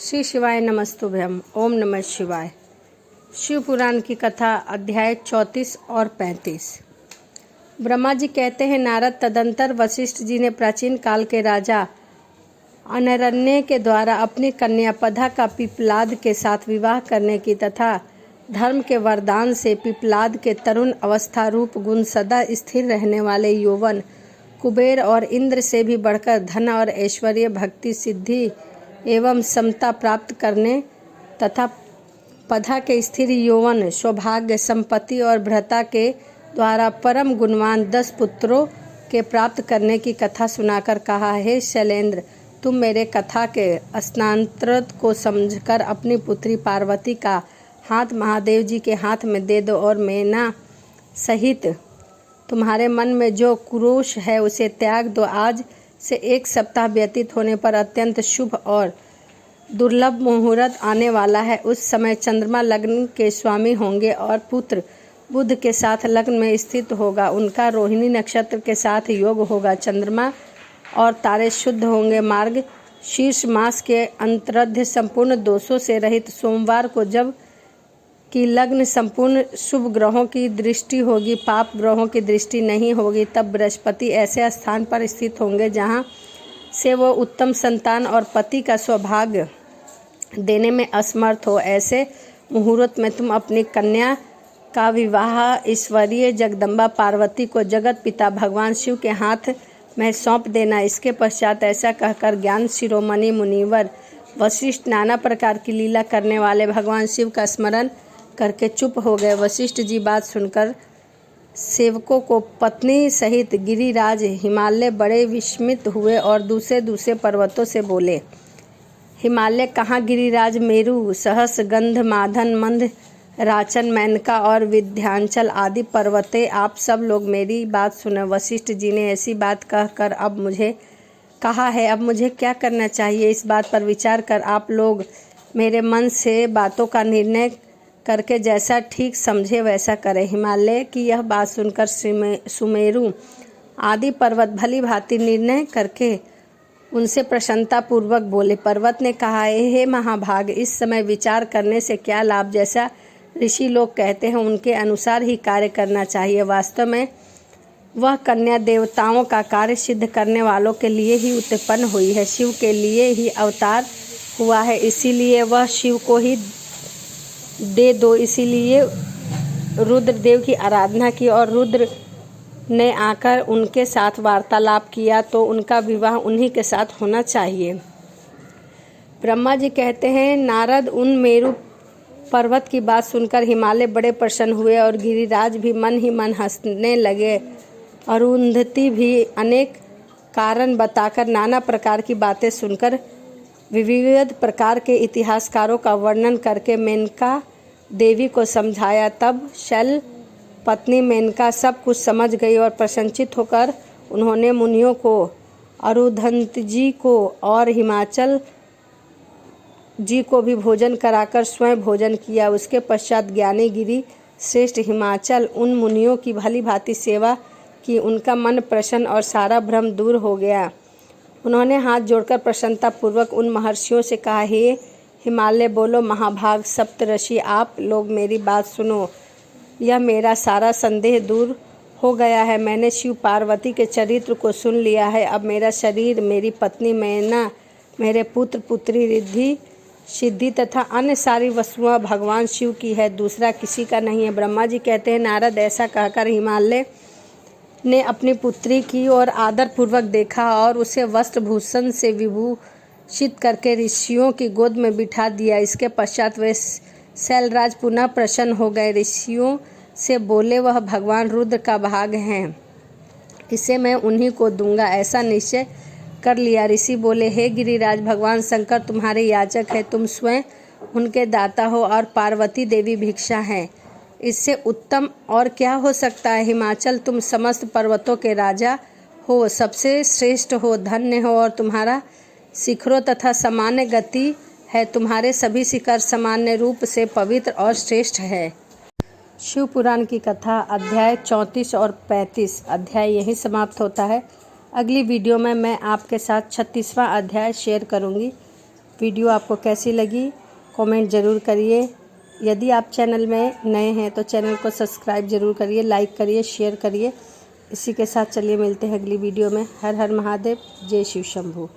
श्री शिवाय नमस्तुभ्यम। ओम नमः शिवाय। शिव पुराण की कथा अध्याय 34 और 35। ब्रह्मा जी कहते हैं, नारद तदंतर वशिष्ठ जी ने प्राचीन काल के राजा अनरण्य के द्वारा अपनी कन्या पदा का पिपलाद के साथ विवाह करने की तथा धर्म के वरदान से पिपलाद के तरुण अवस्था रूप गुण सदा स्थिर रहने वाले यौवन कुबेर और इंद्र से भी बढ़कर धन और ऐश्वर्य भक्ति सिद्धि एवं समता प्राप्त करने तथा पदा के स्थिर यौवन सौभाग्य संपत्ति और भ्राता के द्वारा परम गुणवान 10 पुत्रों के प्राप्त करने की कथा सुनाकर कहा, हे शैलेंद्र, तुम मेरे कथा के स्नातंत्र को समझकर अपनी पुत्री पार्वती का हाथ महादेव जी के हाथ में दे दो और मैना सहित तुम्हारे मन में जो क्रोश है उसे त्याग दो। आज से 1 सप्ताह व्यतीत होने पर अत्यंत शुभ और दुर्लभ मुहूर्त आने वाला है। उस समय चंद्रमा लग्न के स्वामी होंगे और पुत्र बुध के साथ लग्न में स्थित होगा। उनका रोहिणी नक्षत्र के साथ योग होगा। चंद्रमा और तारे शुद्ध होंगे। मार्ग शीर्ष मास के अंतर्ध संपूर्ण दोषों से रहित सोमवार को जब कि लग्न संपूर्ण शुभ ग्रहों की दृष्टि होगी, पाप ग्रहों की दृष्टि नहीं होगी, तब बृहस्पति ऐसे स्थान पर स्थित होंगे जहां से वो उत्तम संतान और पति का सौभाग्य देने में असमर्थ हो। ऐसे मुहूर्त में तुम अपनी कन्या का विवाह ईश्वरीय जगदम्बा पार्वती को जगत पिता भगवान शिव के हाथ में सौंप देना। इसके पश्चात ऐसा कहकर ज्ञान शिरोमणि मुनिवर वशिष्ठ नाना प्रकार की लीला करने वाले भगवान शिव का स्मरण करके चुप हो गए। वशिष्ठ जी बात सुनकर सेवकों को पत्नी सहित गिरिराज हिमालय बड़े विस्मित हुए और दूसरे पर्वतों से बोले, हिमालय कहाँ? गिरिराज, मेरु, सहस, गंध, माधन, मंद, राचन, मेनका और विंध्याचल आदि पर्वते, आप सब लोग मेरी बात सुने। वशिष्ठ जी ने ऐसी बात कहकर अब मुझे कहा है, अब मुझे क्या करना चाहिए? इस बात पर विचार कर आप लोग मेरे मन से बातों का निर्णय करके जैसा ठीक समझे वैसा करें। हिमालय की यह बात सुनकर सुमेरु आदि पर्वत भली भांति निर्णय करके उनसे प्रसन्नता पूर्वक बोले। पर्वत ने कहा, हे महाभाग, इस समय विचार करने से क्या लाभ? जैसा ऋषि लोग कहते हैं उनके अनुसार ही कार्य करना चाहिए। वास्तव में वह कन्या देवताओं का कार्य सिद्ध करने वालों के लिए ही उत्पन्न हुई है, शिव के लिए ही अवतार हुआ है, इसीलिए वह शिव को ही दे दो। इसीलिए रुद्रदेव की आराधना की और रुद्र ने आकर उनके साथ वार्तालाप किया तो उनका विवाह उन्हीं के साथ होना चाहिए। ब्रह्मा जी कहते हैं, नारद, उन मेरु पर्वत की बात सुनकर हिमालय बड़े प्रसन्न हुए और गिरिराज भी मन ही मन हंसने लगे। अरुंधति भी अनेक कारण बताकर नाना प्रकार की बातें सुनकर विविध प्रकार के इतिहासकारों का वर्णन करके मेनका देवी को समझाया। तब शैल पत्नी मेनका सब कुछ समझ गई और प्रसन्नचित होकर उन्होंने मुनियों को, अरुंधति जी को और हिमाचल जी को भी भोजन कराकर स्वयं भोजन किया। उसके पश्चात ज्ञानी गिरि श्रेष्ठ हिमाचल उन मुनियों की भली भांति सेवा की। उनका मन प्रसन्न और सारा भ्रम दूर हो गया। उन्होंने हाथ जोड़कर प्रसन्नता पूर्वक उन महर्षियों से कहा, हे हिमालय, बोलो महाभाग सप्तऋषि, आप लोग मेरी बात सुनो। यह मेरा सारा संदेह दूर हो गया है। मैंने शिव पार्वती के चरित्र को सुन लिया है। अब मेरा शरीर, मेरी पत्नी मैना, मेरे पुत्र पुत्री रिद्धि सिद्धि तथा अन्य सारी वस्तुएं भगवान शिव की है, दूसरा किसी का नहीं है। ब्रह्मा जी कहते हैं, नारद, ऐसा कहकर हिमालय ने अपनी पुत्री की ओर आदर पूर्वक देखा और उसे वस्त्र भूषण से विभूषित करके ऋषियों की गोद में बिठा दिया। इसके पश्चात वे शैलराज पुनः प्रसन्न हो गए। ऋषियों से बोले, वह भगवान रुद्र का भाग है, इसे मैं उन्हीं को दूंगा, ऐसा निश्चय कर लिया। ऋषि बोले, हे गिरिराज, भगवान शंकर तुम्हारे याचक है, तुम स्वयं उनके दाता हो और पार्वती देवी भिक्षा है। इससे उत्तम और क्या हो सकता है? हिमाचल, तुम समस्त पर्वतों के राजा हो, सबसे श्रेष्ठ हो, धन्य हो और तुम्हारा शिखरों तथा सामान्य गति है। तुम्हारे सभी शिखर सामान्य रूप से पवित्र और श्रेष्ठ है। शिव पुराण की कथा अध्याय 34 और 35 अध्याय यहीं समाप्त होता है। अगली वीडियो में मैं आपके साथ 36वां अध्याय शेयर करूंगी। वीडियो आपको कैसी लगी कमेंट ज़रूर करिए। यदि आप चैनल में नए हैं तो चैनल को सब्सक्राइब ज़रूर करिए, लाइक करिए, शेयर करिए। इसी के साथ चलिए मिलते हैं अगली वीडियो में। हर हर महादेव, जय शिव शंभू।